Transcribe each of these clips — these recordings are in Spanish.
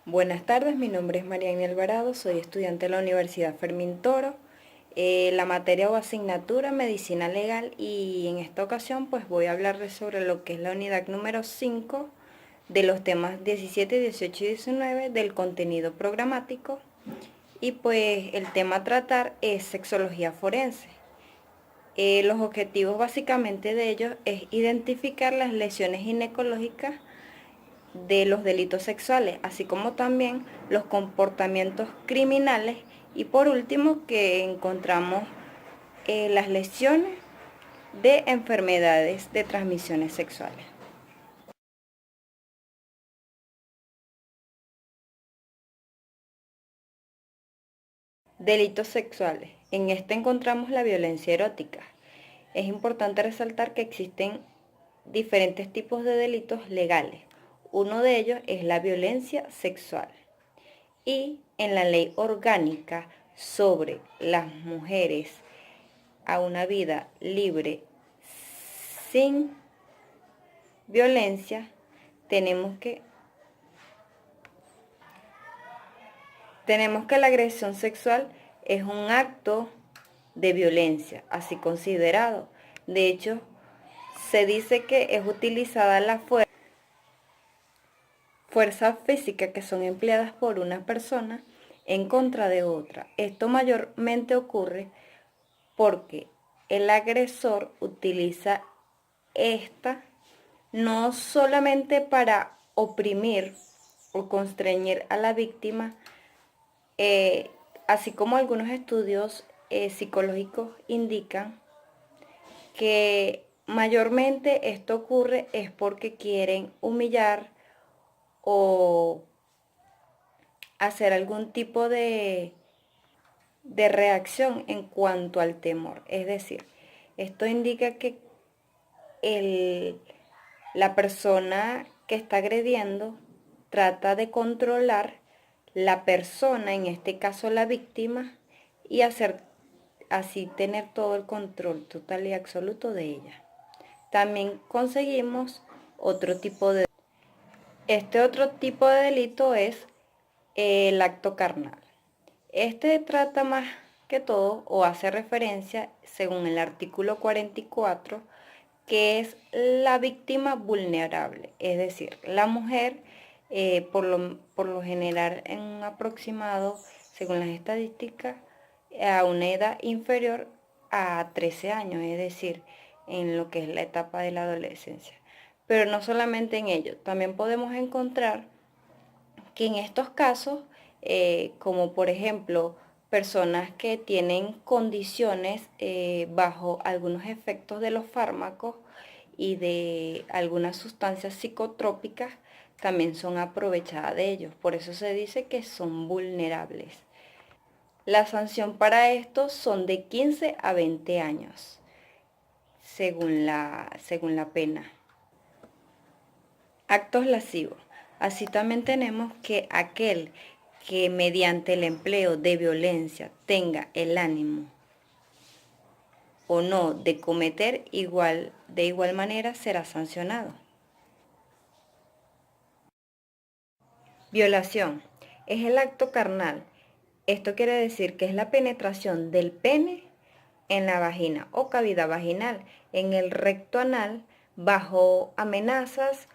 Buenas tardes, mi nombre es Mariana Alvarado, soy estudiante de la Universidad Fermín Toro, la materia o asignatura Medicina Legal, y en esta ocasión pues voy a hablarles sobre lo que es la unidad número 5 de los temas 17, 18 y 19 del contenido programático, y pues el tema a tratar es sexología forense. Los objetivos básicamente de ellos es identificar las lesiones ginecológicas de los delitos sexuales, así como también los comportamientos criminales, y por último que encontramos las lesiones de enfermedades de transmisiones sexuales. Delitos sexuales. En este encontramos la violencia erótica. Es importante resaltar que existen diferentes tipos de delitos legales. Uno de ellos es la violencia sexual. Y en la ley orgánica sobre las mujeres a una vida libre sin violencia, tenemos que la agresión sexual es un acto de violencia, así considerado. De hecho, se dice que es utilizada la fuerza física que son empleadas por una persona en contra de otra. Esto mayormente ocurre porque el agresor utiliza esta no solamente para oprimir o constreñir a la víctima, eh, así como algunos estudios psicológicos indican que mayormente esto ocurre es porque quieren humillar o hacer algún tipo de reacción en cuanto al temor. Es decir, esto indica que la persona que está agrediendo trata de controlar la persona, en este caso la víctima, y hacer así tener todo el control total y absoluto de ella. También conseguimos otro tipo de... Este otro tipo de delito es el acto carnal. Este trata más que todo o hace referencia, según el artículo 44, que es la víctima vulnerable, es decir, la mujer, por lo general en un aproximado, según las estadísticas, a una edad inferior a 13 años, es decir, en lo que es la etapa de la adolescencia. Pero no solamente en ello, también podemos encontrar que en estos casos, como por ejemplo personas que tienen condiciones bajo algunos efectos de los fármacos y de algunas sustancias psicotrópicas, también son aprovechadas de ellos. Por eso se dice que son vulnerables. La sanción para estos son de 15 a 20 años, según la pena. Actos lascivos. Así también tenemos que aquel que mediante el empleo de violencia tenga el ánimo o no de cometer de igual manera será sancionado. Violación. Es el acto carnal. Esto quiere decir que es la penetración del pene en la vagina o cavidad vaginal, en el recto anal, bajo amenazas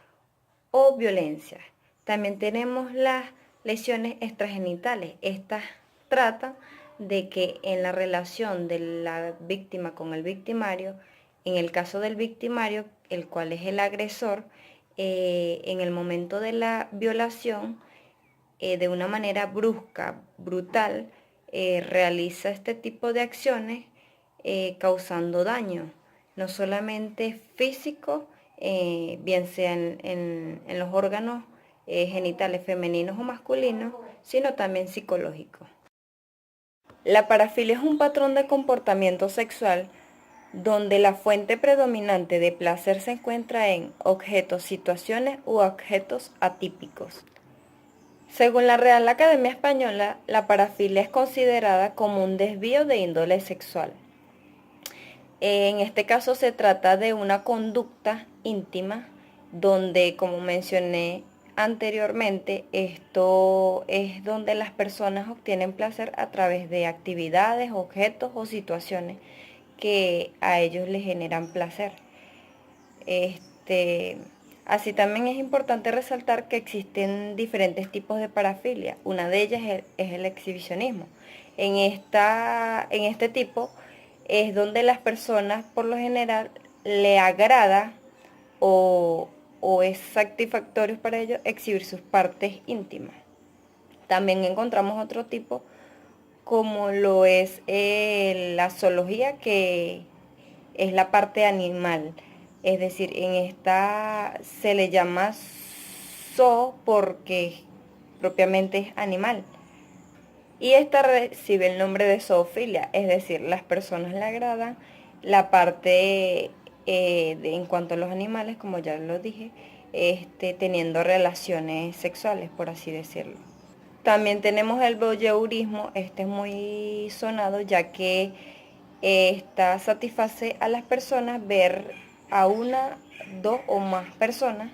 o violencia. También tenemos las lesiones extragenitales. Estas tratan de que en la relación de la víctima con el victimario, en el caso del victimario, el cual es el agresor, en el momento de la violación, de una manera brusca, brutal, realiza este tipo de acciones causando daño, no solamente físico, bien sea en los órganos genitales femeninos o masculinos, sino también psicológico. La parafilia es un patrón de comportamiento sexual donde la fuente predominante de placer se encuentra en objetos, situaciones u objetos atípicos. Según la Real Academia Española, la parafilia es considerada como un desvío de índole sexual. En este caso se trata de una conducta íntima donde, como mencioné anteriormente, esto es donde las personas obtienen placer a través de actividades, objetos o situaciones que a ellos les generan placer. Así también es importante resaltar que existen diferentes tipos de parafilia. Una de ellas es el exhibicionismo. En este tipo es donde las personas por lo general le agrada o, o es satisfactorio para ellos exhibir sus partes íntimas. También encontramos otro tipo como lo es la zoología, que es la parte animal. Es decir, en esta se le llama zoo porque propiamente es animal. Y esta recibe el nombre de zoofilia, es decir, las personas le agradan la parte en cuanto a los animales, como ya lo dije, teniendo relaciones sexuales, por así decirlo. También tenemos el voyeurismo, este es muy sonado ya que esta satisface a las personas ver a una, dos o más personas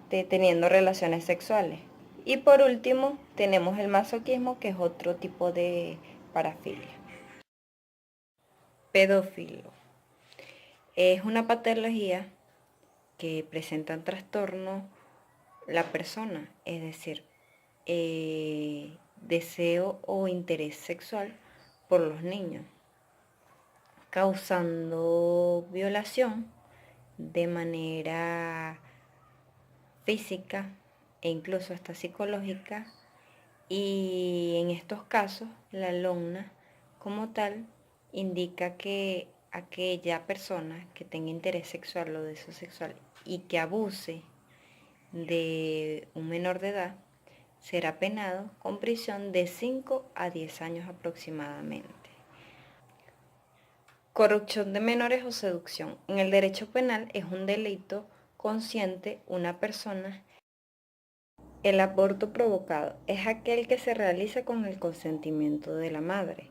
teniendo relaciones sexuales. Y por último tenemos el masoquismo, que es otro tipo de parafilia. Pedófilo es una patología que presenta un trastorno la persona, es decir, deseo o interés sexual por los niños, causando violación de manera física e incluso hasta psicológica, y en estos casos la LONNA como tal indica que aquella persona que tenga interés sexual o deseo sexual y que abuse de un menor de edad será penado con prisión de 5 a 10 años aproximadamente. Corrupción de menores o seducción. En el derecho penal es un delito consciente una persona. El aborto provocado es aquel que se realiza con el consentimiento de la madre.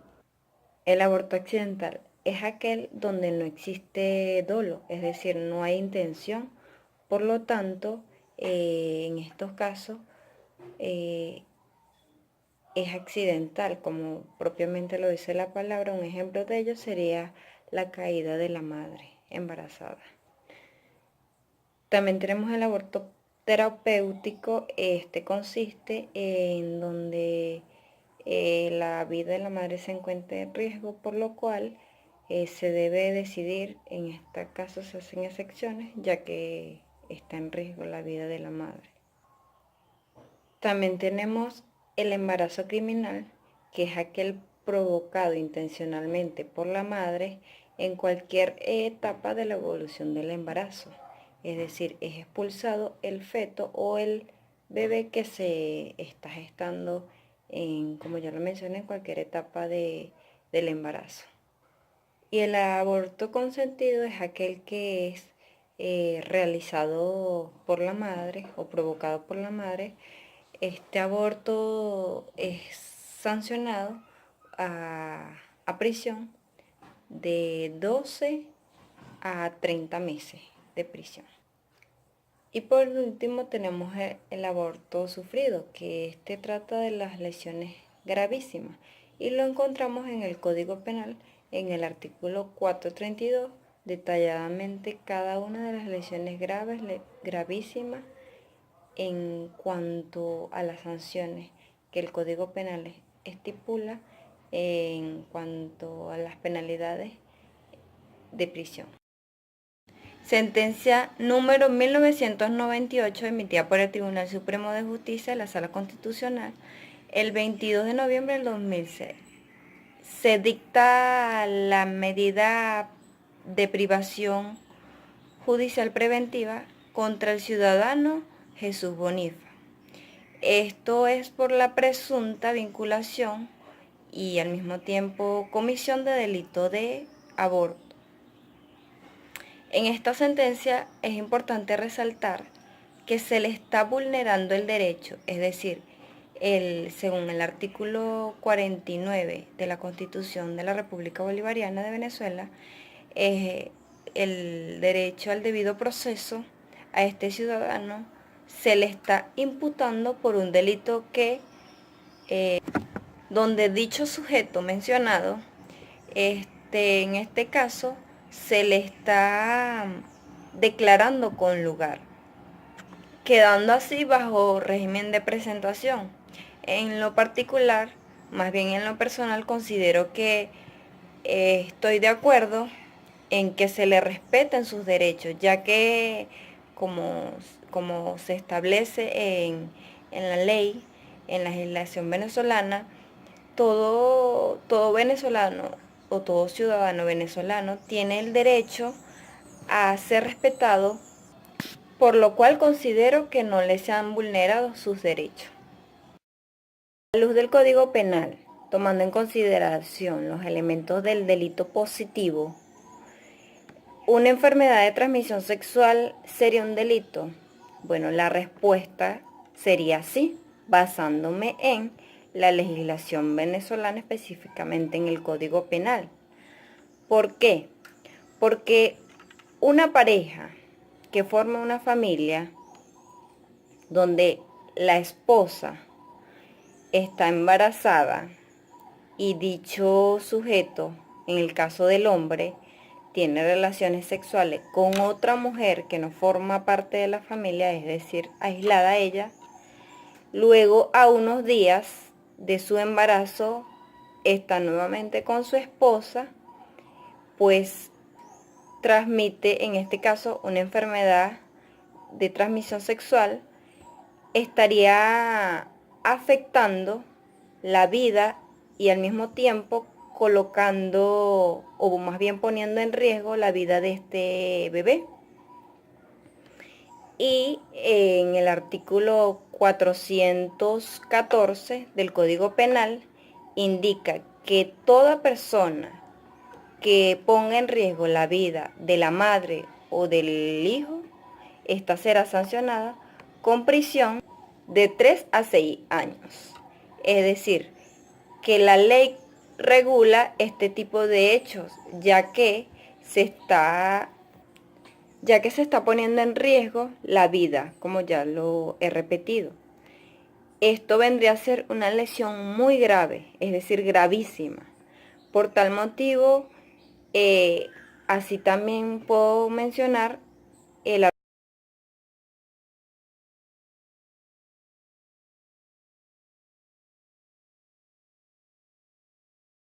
El aborto accidental es aquel donde no existe dolo, es decir, no hay intención. Por lo tanto, en estos casos es accidental, como propiamente lo dice la palabra. Un ejemplo de ello sería la caída de la madre embarazada. También tenemos el aborto terapéutico. Este consiste en donde la vida de la madre se encuentra en riesgo, por lo cual se debe decidir. En este caso se hacen excepciones, ya que está en riesgo la vida de la madre. También tenemos el embarazo criminal, que es aquel provocado intencionalmente por la madre en cualquier etapa de la evolución del embarazo. Es decir, es expulsado el feto o el bebé que se está gestando, como ya lo mencioné, en cualquier etapa del embarazo. Y el aborto consentido es aquel que es realizado por la madre o provocado por la madre. Este aborto es sancionado a prisión de 12 a 30 meses de prisión. Y por último tenemos el aborto sufrido, que trata de las lesiones gravísimas, y lo encontramos en el Código Penal en el artículo 432, detalladamente cada una de las lesiones graves, gravísimas, en cuanto a las sanciones que el Código Penal estipula en cuanto a las penalidades de prisión. Sentencia número 1998, emitida por el Tribunal Supremo de Justicia de la Sala Constitucional el 22 de noviembre del 2006. Se dicta la medida de privación judicial preventiva contra el ciudadano Jesús Bonifa. Esto es por la presunta vinculación y al mismo tiempo comisión de delito de aborto. En esta sentencia es importante resaltar que se le está vulnerando el derecho, es decir, según el artículo 49 de la Constitución de la República Bolivariana de Venezuela, el derecho al debido proceso a este ciudadano se le está imputando por un delito donde dicho sujeto mencionado, en este caso, se le está declarando con lugar, quedando así bajo régimen de presentación. En lo particular, más bien en lo personal, considero que estoy de acuerdo en que se le respeten sus derechos, ya que como se establece en la ley, en la legislación venezolana, todo venezolano o todo ciudadano venezolano tiene el derecho a ser respetado, por lo cual considero que no les han vulnerado sus derechos. A la luz del Código Penal, tomando en consideración los elementos del delito positivo, ¿una enfermedad de transmisión sexual sería un delito? Bueno, la respuesta sería sí, basándome en la legislación venezolana, específicamente en el Código Penal. ¿Por qué? Porque una pareja que forma una familia donde la esposa está embarazada y dicho sujeto, en el caso del hombre, tiene relaciones sexuales con otra mujer que no forma parte de la familia, es decir, aislada a ella, luego a unos días de su embarazo está nuevamente con su esposa, pues transmite, en este caso, una enfermedad de transmisión sexual, estaría afectando la vida y al mismo tiempo colocando, o más bien poniendo en riesgo, la vida de este bebé. Y en el artículo 414 del Código Penal indica que toda persona que ponga en riesgo la vida de la madre o del hijo, esta será sancionada con prisión de 3 a 6 años. Es decir, que la ley regula este tipo de hechos, ya que se está poniendo en riesgo la vida, como ya lo he repetido. Esto vendría a ser una lesión muy grave, es decir, gravísima. Por tal motivo, así también puedo mencionar el